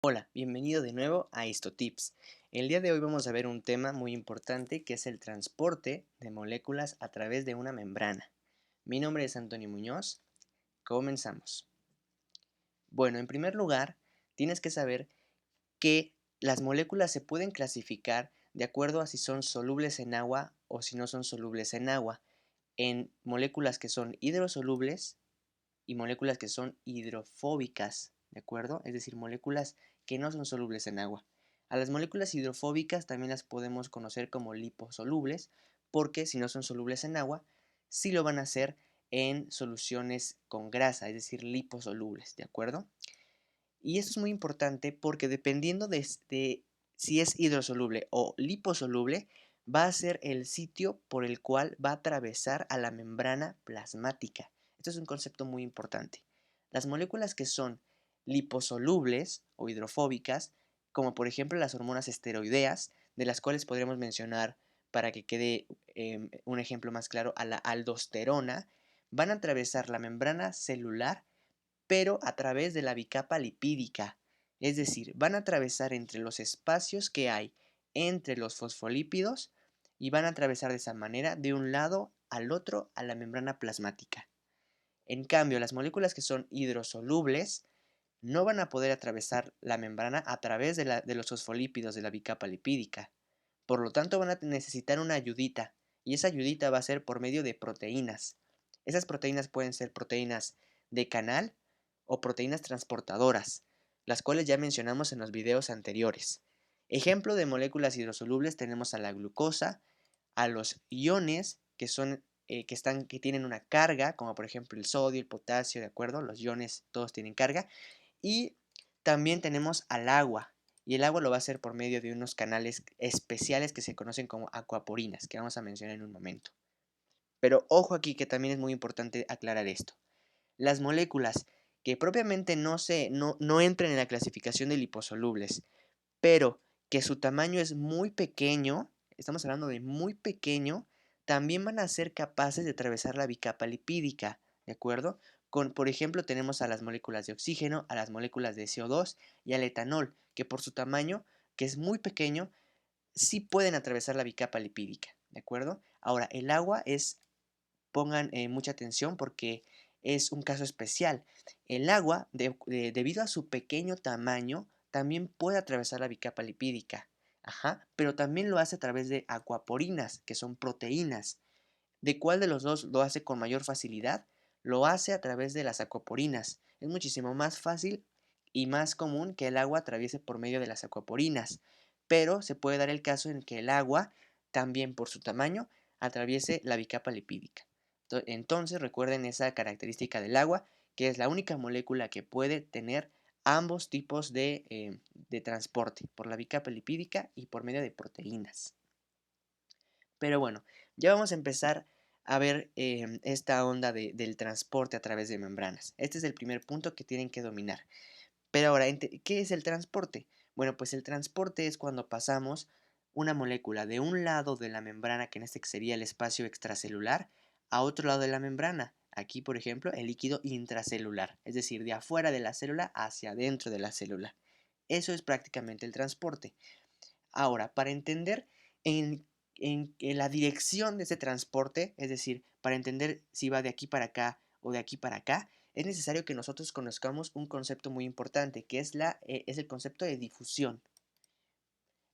Hola, bienvenido de nuevo a HistoTips. El día de hoy vamos a ver un tema muy importante que es el transporte de moléculas a través de una membrana. Mi nombre es Antonio Muñoz. Comenzamos. Bueno, en primer lugar, tienes que saber que las moléculas se pueden clasificar de acuerdo a si son solubles en agua o si no son solubles en agua, en moléculas que son hidrosolubles y moléculas que son hidrofóbicas, ¿de acuerdo? Es decir, moléculas que no son solubles en agua. A las moléculas hidrofóbicas también las podemos conocer como liposolubles, porque si no son solubles en agua, sí lo van a hacer en soluciones con grasa, es decir, liposolubles, ¿de acuerdo? Y esto es muy importante porque dependiendo de si es hidrosoluble o liposoluble, va a ser el sitio por el cual va a atravesar a la membrana plasmática. Esto es un concepto muy importante. Las moléculas que son liposolubles o hidrofóbicas, como por ejemplo las hormonas esteroideas, de las cuales podríamos mencionar, para que quede un ejemplo más claro, a la aldosterona, van a atravesar la membrana celular pero a través de la bicapa lipídica, es decir, van a atravesar entre los espacios que hay entre los fosfolípidos y van a atravesar de esa manera de un lado al otro a la membrana plasmática. En cambio, las moléculas que son hidrosolubles no van a poder atravesar la membrana a través de los fosfolípidos de la bicapa lipídica. Por lo tanto, van a necesitar una ayudita, y esa ayudita va a ser por medio de proteínas. Esas proteínas pueden ser proteínas de canal o proteínas transportadoras, las cuales ya mencionamos en los videos anteriores. Ejemplo de moléculas hidrosolubles tenemos a la glucosa, a los iones que tienen una carga, como por ejemplo el sodio, el potasio, ¿de acuerdo? Los iones todos tienen carga. Y también tenemos al agua. Y el agua lo va a hacer por medio de unos canales especiales que se conocen como acuaporinas, que vamos a mencionar en un momento. Pero ojo aquí que también es muy importante aclarar esto. Las moléculas que propiamente no entran en la clasificación de liposolubles, pero que su tamaño es muy pequeño, estamos hablando de muy pequeño, también van a ser capaces de atravesar la bicapa lipídica, ¿de acuerdo? Por ejemplo, tenemos a las moléculas de oxígeno, a las moléculas de CO2 y al etanol, que por su tamaño, que es muy pequeño, sí pueden atravesar la bicapa lipídica, ¿de acuerdo? Ahora, el agua pongan mucha atención porque es un caso especial. El agua, debido a su pequeño tamaño, también puede atravesar la bicapa lipídica. Ajá, pero también lo hace a través de acuaporinas, que son proteínas. ¿De cuál de los dos lo hace con mayor facilidad? Lo hace a través de las acuaporinas. Es muchísimo más fácil y más común que el agua atraviese por medio de las acuaporinas, pero se puede dar el caso en que el agua, también por su tamaño, atraviese la bicapa lipídica. Entonces recuerden esa característica del agua, que es la única molécula que puede tener ambos tipos de transporte, por la bicapa lipídica y por medio de proteínas. Pero bueno, ya vamos a empezar a ver esta onda del transporte a través de membranas. Este es el primer punto que tienen que dominar. Pero ahora, ¿qué es el transporte? Bueno, pues el transporte es cuando pasamos una molécula de un lado de la membrana, que en este sería el espacio extracelular, a otro lado de la membrana. Aquí, por ejemplo, el líquido intracelular, es decir, de afuera de la célula hacia adentro de la célula. Eso es prácticamente el transporte. Ahora, para entender en, en la dirección de ese transporte, es decir, para entender si va de aquí para acá o de aquí para acá, es necesario que nosotros conozcamos un concepto muy importante, que es el concepto de difusión.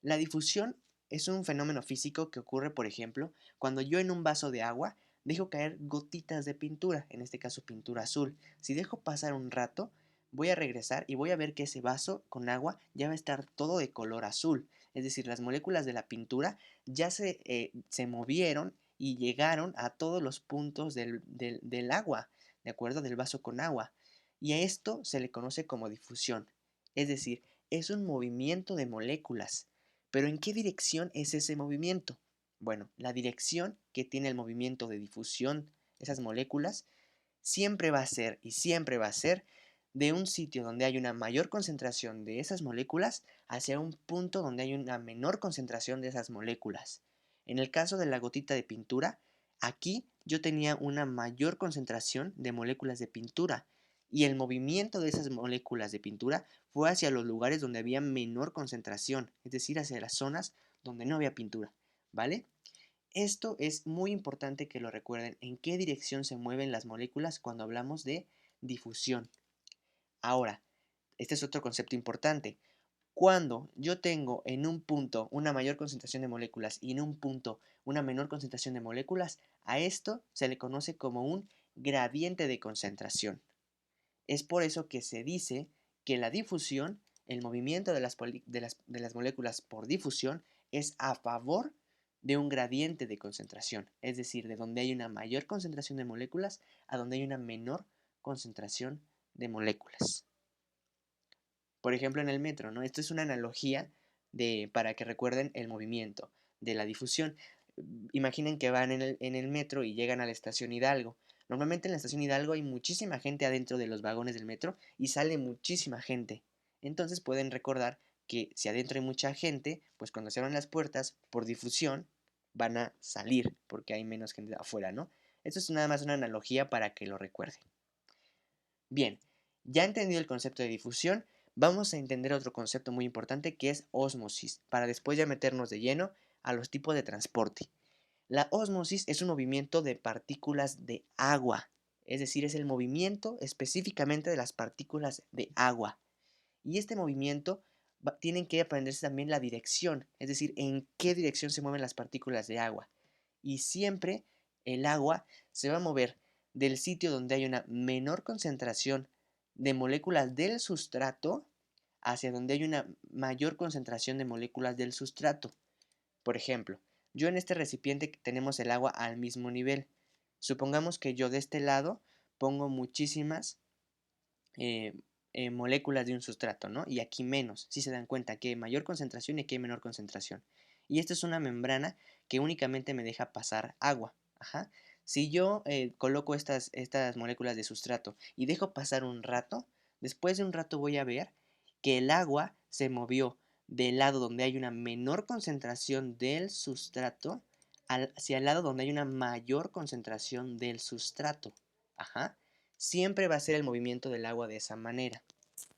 La difusión es un fenómeno físico que ocurre, por ejemplo, cuando yo en un vaso de agua dejo caer gotitas de pintura, en este caso pintura azul. Si dejo pasar un rato, voy a regresar y voy a ver que ese vaso con agua ya va a estar todo de color azul. Es decir, las moléculas de la pintura ya se movieron y llegaron a todos los puntos del agua, ¿de acuerdo? Del vaso con agua. Y a esto se le conoce como difusión. Es decir, es un movimiento de moléculas. Pero ¿en qué dirección es ese movimiento? Bueno, la dirección que tiene el movimiento de difusión, esas moléculas, siempre va a ser y siempre va a ser de un sitio donde hay una mayor concentración de esas moléculas hacia un punto donde hay una menor concentración de esas moléculas. En el caso de la gotita de pintura, aquí yo tenía una mayor concentración de moléculas de pintura y el movimiento de esas moléculas de pintura fue hacia los lugares donde había menor concentración, es decir, hacia las zonas donde no había pintura, ¿vale? Esto es muy importante que lo recuerden, en qué dirección se mueven las moléculas cuando hablamos de difusión. Ahora, este es otro concepto importante. Cuando yo tengo en un punto una mayor concentración de moléculas y en un punto una menor concentración de moléculas, a esto se le conoce como un gradiente de concentración. Es por eso que se dice que la difusión, el movimiento de las moléculas por difusión, es a favor de un gradiente de concentración, es decir, de donde hay una mayor concentración de moléculas a donde hay una menor concentración de moléculas. Por ejemplo, en el metro, ¿no? Esto es una analogía para que recuerden el movimiento de la difusión. Imaginen que van en el metro y llegan a la estación Hidalgo. Normalmente en la estación Hidalgo hay muchísima gente adentro de los vagones del metro y sale muchísima gente. Entonces pueden recordar que si adentro hay mucha gente, pues cuando se abran las puertas, por difusión, van a salir porque hay menos gente afuera, ¿no? Esto es nada más una analogía para que lo recuerden. Bien, ya entendido el concepto de difusión, vamos a entender otro concepto muy importante que es ósmosis, para después ya meternos de lleno a los tipos de transporte. La ósmosis es un movimiento de partículas de agua, es decir, es el movimiento específicamente de las partículas de agua. Y este movimiento tienen que aprenderse también la dirección, es decir, en qué dirección se mueven las partículas de agua. Y siempre el agua se va a mover del sitio donde hay una menor concentración de moléculas del sustrato hacia donde hay una mayor concentración de moléculas del sustrato. Por ejemplo, yo en este recipiente tenemos el agua al mismo nivel. Supongamos que yo de este lado pongo muchísimas eh, moléculas de un sustrato, ¿no? Y aquí menos. Si se dan cuenta que hay mayor concentración y aquí hay menor concentración. Y esta es una membrana que únicamente me deja pasar agua. Ajá. Si yo coloco estas moléculas de sustrato y dejo pasar un rato, después de un rato voy a ver que el agua se movió del lado donde hay una menor concentración del sustrato hacia el lado donde hay una mayor concentración del sustrato. Ajá. Siempre va a ser el movimiento del agua de esa manera,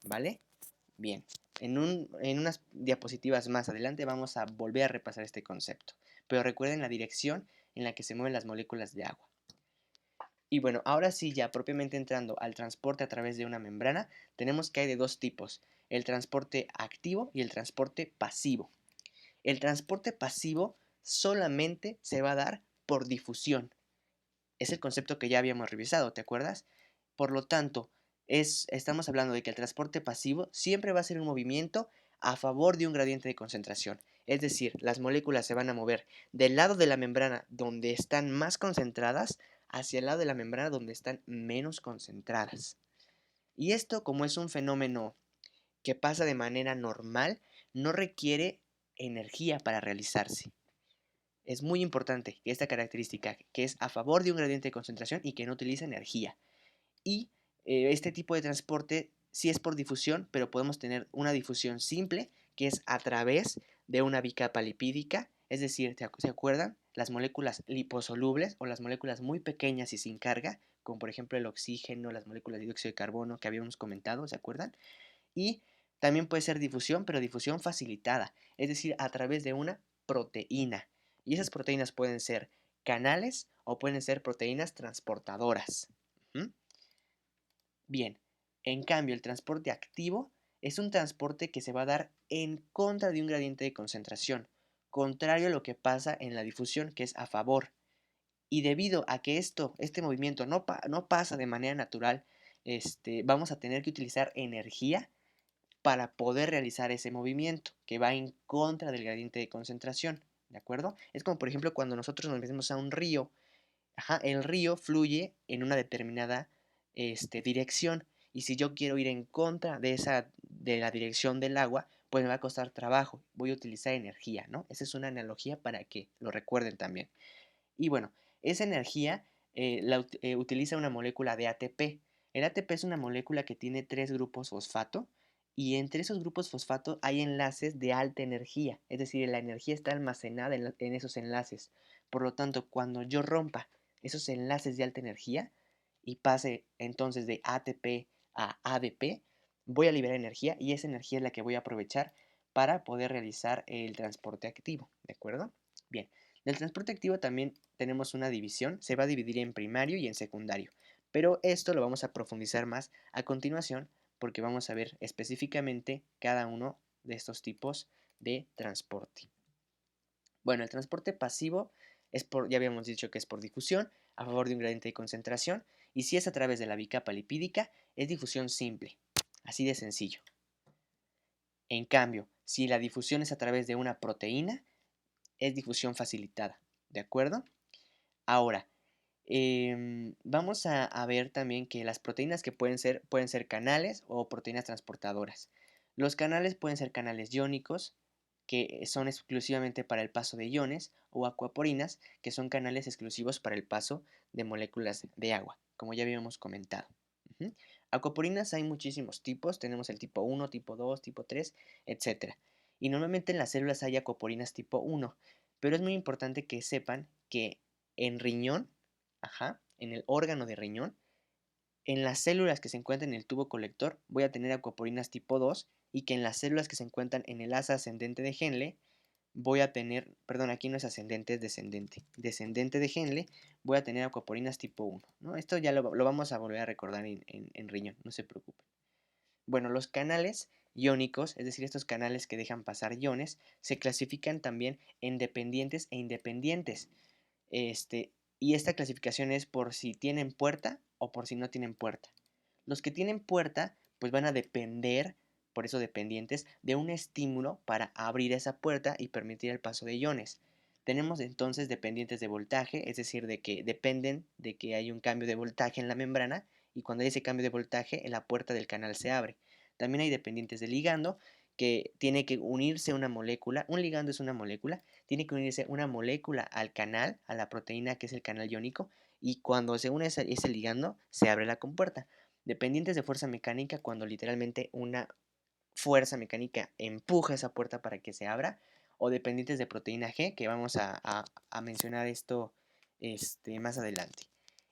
¿vale? Bien, en unas diapositivas más adelante vamos a volver a repasar este concepto, pero recuerden la dirección en la que se mueven las moléculas de agua. Y bueno, ahora sí, ya propiamente entrando al transporte a través de una membrana, tenemos que hay de dos tipos, el transporte activo y el transporte pasivo. El transporte pasivo solamente se va a dar por difusión. Es el concepto que ya habíamos revisado, ¿te acuerdas? Por lo tanto, estamos hablando de que el transporte pasivo siempre va a ser un movimiento a favor de un gradiente de concentración. Es decir, las moléculas se van a mover del lado de la membrana donde están más concentradas hacia el lado de la membrana donde están menos concentradas. Y esto, como es un fenómeno que pasa de manera normal, no requiere energía para realizarse. Es muy importante esta característica, que es a favor de un gradiente de concentración y que no utiliza energía. Y este tipo de transporte sí es por difusión, pero podemos tener una difusión simple, que es a través de una bicapa lipídica, es decir, ¿se acuerdan? Las moléculas liposolubles o las moléculas muy pequeñas y sin carga, como por ejemplo el oxígeno, las moléculas de dióxido de carbono que habíamos comentado, ¿se acuerdan? Y también puede ser difusión, pero difusión facilitada, es decir, a través de una proteína. Y esas proteínas pueden ser canales o pueden ser proteínas transportadoras. ¿Mm? Bien, en cambio, el transporte activo es un transporte que se va a dar en contra de un gradiente de concentración, contrario a lo que pasa en la difusión, que es a favor. Y debido a que este movimiento no pasa de manera natural, vamos a tener que utilizar energía para poder realizar ese movimiento que va en contra del gradiente de concentración, ¿de acuerdo? Es como por ejemplo cuando nosotros nos metemos a un río, ajá, el río fluye en una determinada dirección y si yo quiero ir en contra de la dirección del agua, pues me va a costar trabajo, voy a utilizar energía, ¿no? Esa es una analogía para que lo recuerden también. Y bueno, esa energía utiliza una molécula de ATP. El ATP es una molécula que tiene 3 grupos fosfato y entre esos grupos fosfato hay enlaces de alta energía, es decir, la energía está almacenada en esos enlaces. Por lo tanto, cuando yo rompa esos enlaces de alta energía y pase entonces de ATP a ADP, voy a liberar energía y esa energía es la que voy a aprovechar para poder realizar el transporte activo, ¿de acuerdo? Bien, del transporte activo también tenemos una división, se va a dividir en primario y en secundario, pero esto lo vamos a profundizar más a continuación porque vamos a ver específicamente cada uno de estos tipos de transporte. Bueno, el transporte pasivo ya habíamos dicho que es por difusión a favor de un gradiente de concentración y si es a través de la bicapa lipídica es difusión simple, así de sencillo. En cambio, si la difusión es a través de una proteína, es difusión facilitada, ¿de acuerdo? Ahora, vamos a ver también que las proteínas que pueden ser canales o proteínas transportadoras. Los canales pueden ser canales iónicos, que son exclusivamente para el paso de iones, o acuaporinas, que son canales exclusivos para el paso de moléculas de agua, como ya habíamos comentado. Acuaporinas hay muchísimos tipos, tenemos el tipo 1, tipo 2, tipo 3, etc. Y normalmente en las células hay acuaporinas tipo 1, pero es muy importante que sepan que en riñón, en el órgano de riñón, en las células que se encuentran en el tubo colector voy a tener acuaporinas tipo 2 y que en las células que se encuentran en el asa ascendente de Henle voy a tener, perdón, aquí no es ascendente, es descendente de Henle, voy a tener acuaporinas tipo 1, ¿no? Esto ya lo vamos a volver a recordar en riñón, no se preocupen. Bueno, los canales iónicos, es decir, estos canales que dejan pasar iones, se clasifican también en dependientes e independientes. Y esta clasificación es por si tienen puerta o por si no tienen puerta. Los que tienen puerta, pues van a depender, por eso dependientes, de un estímulo para abrir esa puerta y permitir el paso de iones. Tenemos entonces dependientes de voltaje, es decir, de que dependen de que hay un cambio de voltaje en la membrana y cuando hay ese cambio de voltaje, la puerta del canal se abre. También hay dependientes de ligando, que tiene que unirse una molécula, un ligando es una molécula, tiene que unirse una molécula al canal, a la proteína que es el canal iónico, y cuando se une ese ligando, se abre la compuerta. Dependientes de fuerza mecánica, cuando literalmente una fuerza mecánica empuja esa puerta para que se abra, o dependientes de proteína G, que vamos a mencionar esto más adelante.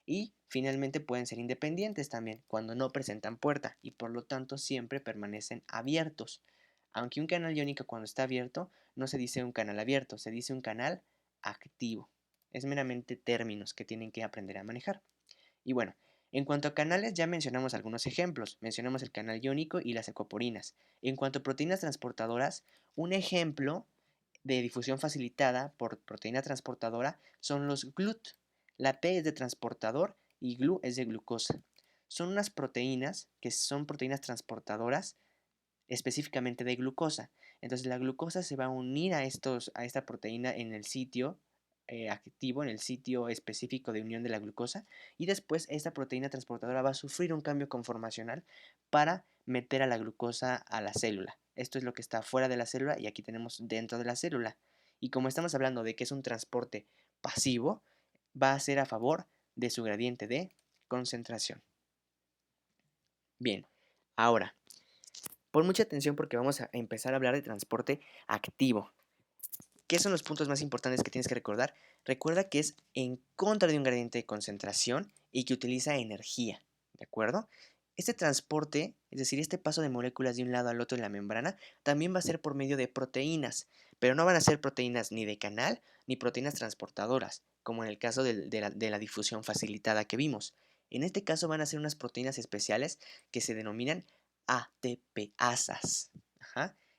Y finalmente pueden ser independientes también, cuando no presentan puerta y por lo tanto siempre permanecen abiertos. Aunque un canal iónico cuando está abierto, no se dice un canal abierto, se dice un canal activo. Es meramente términos que tienen que aprender a manejar. Y bueno, en cuanto a canales ya mencionamos algunos ejemplos, mencionamos el canal iónico y las ecoporinas. En cuanto a proteínas transportadoras, un ejemplo de difusión facilitada por proteína transportadora son los GLUT. La T es de transportador y GLU es de glucosa. Son unas proteínas que son proteínas transportadoras específicamente de glucosa. Entonces la glucosa se va a unir a esta proteína en el sitio activo, en el sitio específico de unión de la glucosa, y después esta proteína transportadora va a sufrir un cambio conformacional para meter a la glucosa a la célula. Esto es lo que está fuera de la célula y aquí tenemos dentro de la célula. Y como estamos hablando de que es un transporte pasivo, va a ser a favor de su gradiente de concentración. Bien, ahora pon mucha atención porque vamos a empezar a hablar de transporte activo. ¿Qué son los puntos más importantes que tienes que recordar? Recuerda que es en contra de un gradiente de concentración y que utiliza energía, ¿de acuerdo? Este transporte, es decir, este paso de moléculas de un lado al otro en la membrana, también va a ser por medio de proteínas, pero no van a ser proteínas ni de canal ni proteínas transportadoras, como en el caso de la difusión facilitada que vimos. En este caso van a ser unas proteínas especiales que se denominan ATPasas.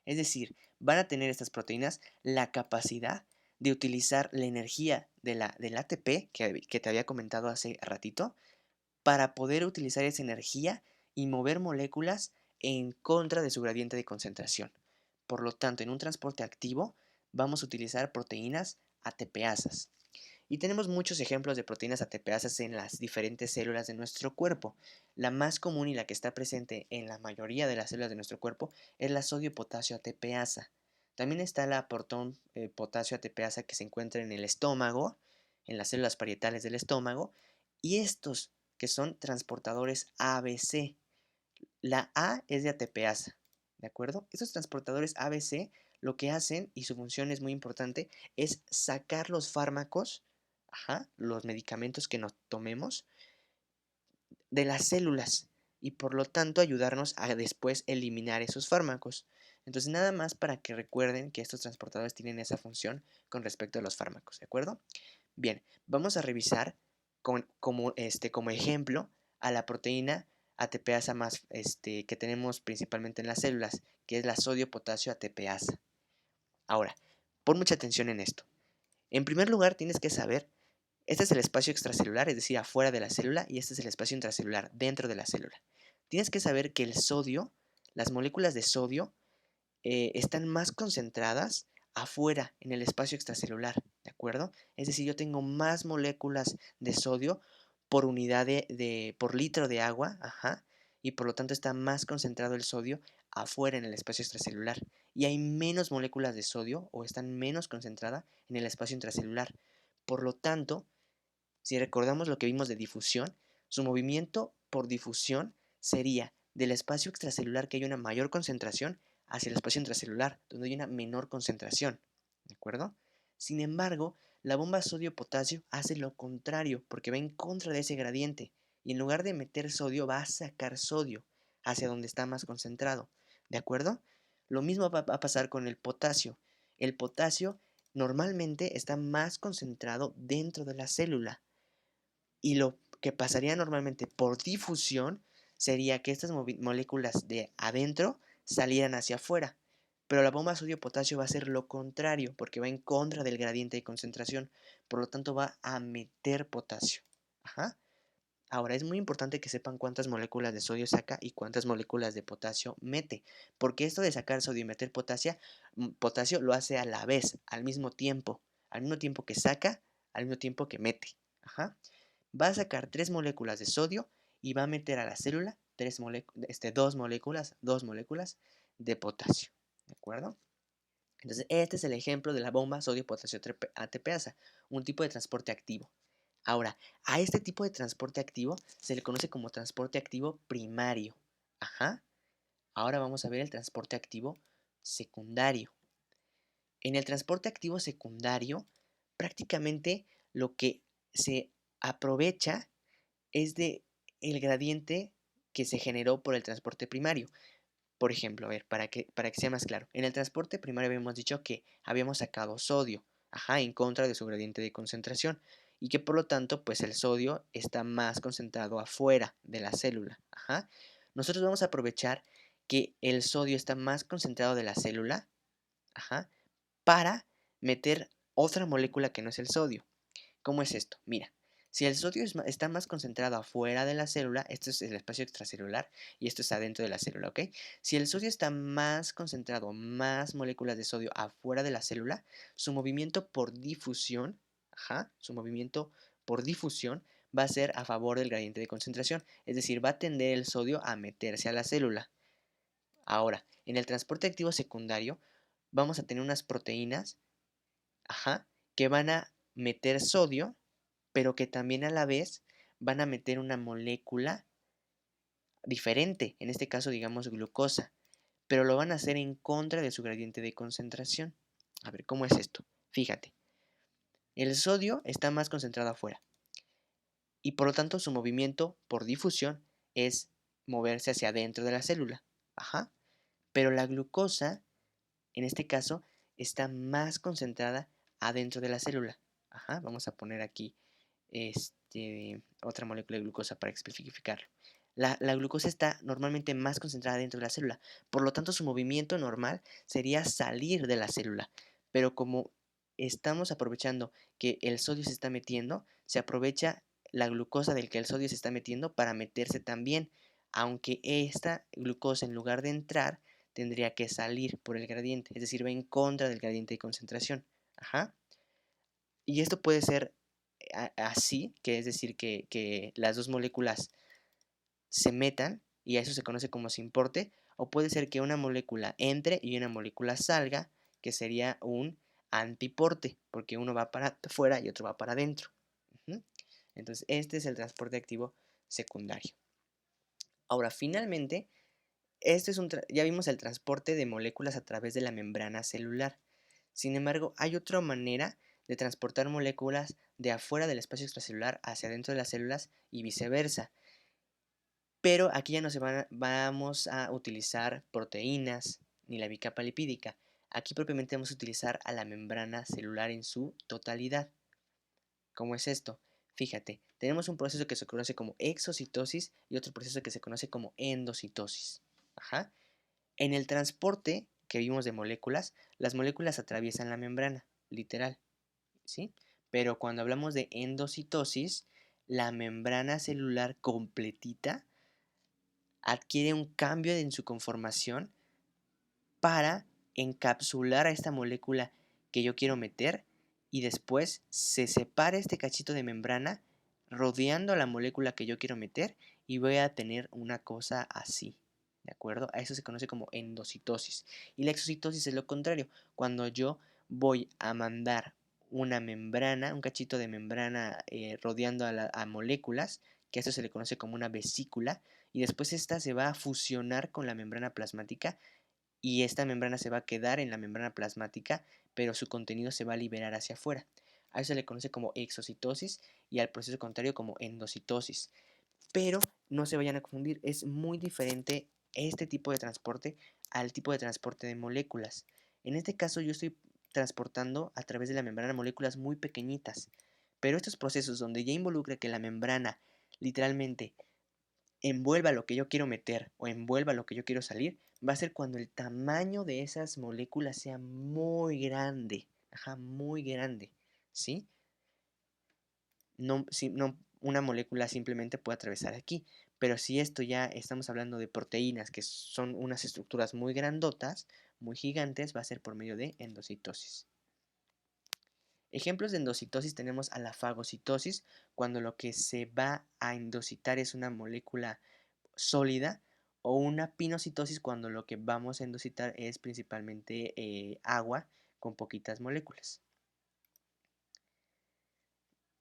Es decir, van a tener estas proteínas la capacidad de utilizar la energía del ATP que te había comentado hace ratito para poder utilizar esa energía y mover moléculas en contra de su gradiente de concentración. Por lo tanto, en un transporte activo vamos a utilizar proteínas ATPasas. Y tenemos muchos ejemplos de proteínas ATPasas en las diferentes células de nuestro cuerpo. La más común y la que está presente en la mayoría de las células de nuestro cuerpo es la sodio-potasio ATPasa. También está la protón potasio ATPasa que se encuentra en el estómago, en las células parietales del estómago, y estos que son transportadores ABC. La A es de ATPasa, ¿de acuerdo? Estos transportadores ABC lo que hacen, y su función es muy importante, es sacar los fármacos, los medicamentos que nos tomemos de las células. y por lo tanto ayudarnos a después eliminar esos fármacos. Entonces nada más para que recuerden que estos transportadores tienen esa función con respecto a los fármacos, ¿de acuerdo? Bien, vamos a revisar como ejemplo a la proteína ATPasa más que tenemos principalmente en las células, que es la sodio-potasio ATPasa. Ahora, pon mucha atención en esto. En primer lugar, tienes que saber, este es el espacio extracelular, es decir, afuera de la célula, y este es el espacio intracelular, dentro de la célula. Tienes que saber que el sodio, las moléculas de sodio, están más concentradas afuera, en el espacio extracelular, ¿de acuerdo? Es decir, yo tengo más moléculas de sodio por unidad por litro de agua, ajá, y por lo tanto está más concentrado el sodio afuera en el espacio extracelular. Y hay menos moléculas de sodio o están menos concentradas en el espacio intracelular. Por lo tanto, si recordamos lo que vimos de difusión, su movimiento por difusión sería del espacio extracelular que hay una mayor concentración hacia el espacio intracelular, donde hay una menor concentración. ¿De acuerdo? Sin embargo, la bomba sodio-potasio hace lo contrario, porque va en contra de ese gradiente, y en lugar de meter sodio, va a sacar sodio hacia donde está más concentrado. ¿De acuerdo? Lo mismo va a pasar con el potasio. El potasio normalmente está más concentrado dentro de la célula, y lo que pasaría normalmente por difusión sería que estas moléculas de adentro salieran hacia afuera. Pero la bomba sodio-potasio va a hacer lo contrario, porque va en contra del gradiente de concentración. Por lo tanto, va a meter potasio. Ajá. Ahora, es muy importante que sepan cuántas moléculas de sodio saca y cuántas moléculas de potasio mete. Porque esto de sacar sodio y meter potasio lo hace a la vez, al mismo tiempo. Al mismo tiempo que saca, al mismo tiempo que mete. Ajá. Va a sacar 3 moléculas de sodio y va a meter a la célula dos moléculas de potasio. ¿De acuerdo? Entonces, este es el ejemplo de la bomba sodio-potasio ATPasa, un tipo de transporte activo. Ahora, a este tipo de transporte activo se le conoce como transporte activo primario. Ajá. Ahora vamos a ver el transporte activo secundario. En el transporte activo secundario, prácticamente lo que se aprovecha es de el gradiente que se generó por el transporte primario. Por ejemplo, a ver, para que sea más claro, en el transporte primario habíamos dicho que habíamos sacado sodio, ajá, en contra de su gradiente de concentración, y que por lo tanto, pues el sodio está más concentrado afuera de la célula, ajá. Nosotros vamos a aprovechar que el sodio está más concentrado de la célula, ajá, para meter otra molécula que no es el sodio. ¿Cómo es esto? Mira, si el sodio está más concentrado afuera de la célula, esto es el espacio extracelular y esto es adentro de la célula, ¿ok? Si el sodio está más concentrado, más moléculas de sodio afuera de la célula, su movimiento por difusión, ajá, su movimiento por difusión va a ser a favor del gradiente de concentración, es decir, va a tender el sodio a meterse a la célula. Ahora, en el transporte activo secundario, vamos a tener unas proteínas, ajá, que van a meter sodio, pero que también a la vez van a meter una molécula diferente, en este caso digamos glucosa, pero lo van a hacer en contra de su gradiente de concentración. A ver, ¿cómo es esto? Fíjate, el sodio está más concentrado afuera y por lo tanto su movimiento por difusión es moverse hacia adentro de la célula. Ajá. Pero la glucosa, en este caso, está más concentrada adentro de la célula. Ajá. Vamos a poner aquí otra molécula de glucosa para especificarlo. La glucosa está normalmente más concentrada dentro de la célula, por lo tanto su movimiento normal sería salir de la célula, pero como estamos aprovechando que el sodio se está metiendo, se aprovecha la glucosa del que el sodio se está metiendo para meterse también, aunque esta glucosa en lugar de entrar tendría que salir por el gradiente, es decir, va en contra del gradiente de concentración. Ajá. Y esto puede ser así, que es decir, que las dos moléculas se metan y a eso se conoce como se importe, o puede ser que una molécula entre y una molécula salga, que sería un antiporte, porque uno va para afuera y otro va para adentro. Entonces, este es el transporte activo secundario. Ahora, finalmente, ya vimos el transporte de moléculas a través de la membrana celular. Sin embargo, hay otra manera de transportar moléculas de afuera del espacio extracelular hacia adentro de las células y viceversa. Pero aquí ya no vamos a utilizar proteínas ni la bicapa lipídica. Aquí propiamente vamos a utilizar a la membrana celular en su totalidad. ¿Cómo es esto? Fíjate, tenemos un proceso que se conoce como exocitosis y otro proceso que se conoce como endocitosis. Ajá. En el transporte que vimos de moléculas, las moléculas atraviesan la membrana, literal, ¿sí? Pero cuando hablamos de endocitosis, la membrana celular completita adquiere un cambio en su conformación para encapsular a esta molécula que yo quiero meter y después se separa este cachito de membrana rodeando a la molécula que yo quiero meter y voy a tener una cosa así. ¿De acuerdo? A eso se conoce como endocitosis. Y la exocitosis es lo contrario. Cuando yo voy a mandar una membrana, un cachito de membrana rodeando a moléculas, que a eso se le conoce como una vesícula, y después esta se va a fusionar con la membrana plasmática y esta membrana se va a quedar en la membrana plasmática, pero su contenido se va a liberar hacia afuera. A eso se le conoce como exocitosis y al proceso contrario como endocitosis. Pero no se vayan a confundir, es muy diferente este tipo de transporte al tipo de transporte de moléculas. En este caso yo estoy transportando a través de la membrana moléculas muy pequeñitas, pero estos procesos donde ya involucra que la membrana literalmente envuelva lo que yo quiero meter o envuelva lo que yo quiero salir, va a ser cuando el tamaño de esas moléculas sea muy grande, ajá, muy grande, ¿sí? No, no una molécula simplemente puede atravesar aquí, pero si esto ya estamos hablando de proteínas que son unas estructuras muy grandotas, muy gigantes, va a ser por medio de endocitosis. Ejemplos de endocitosis tenemos a la fagocitosis, cuando lo que se va a endocitar es una molécula sólida, o una pinocitosis cuando lo que vamos a endocitar es principalmente agua con poquitas moléculas.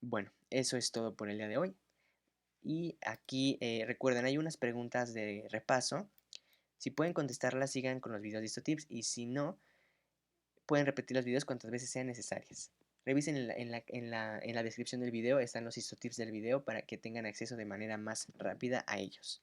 Bueno, eso es todo por el día de hoy. Y aquí recuerden, hay unas preguntas de repaso. Si pueden contestarlas, sigan con los videos de HistoTips y si no, pueden repetir los videos cuantas veces sean necesarias. Revisen en la descripción del video, están los HistoTips del video para que tengan acceso de manera más rápida a ellos.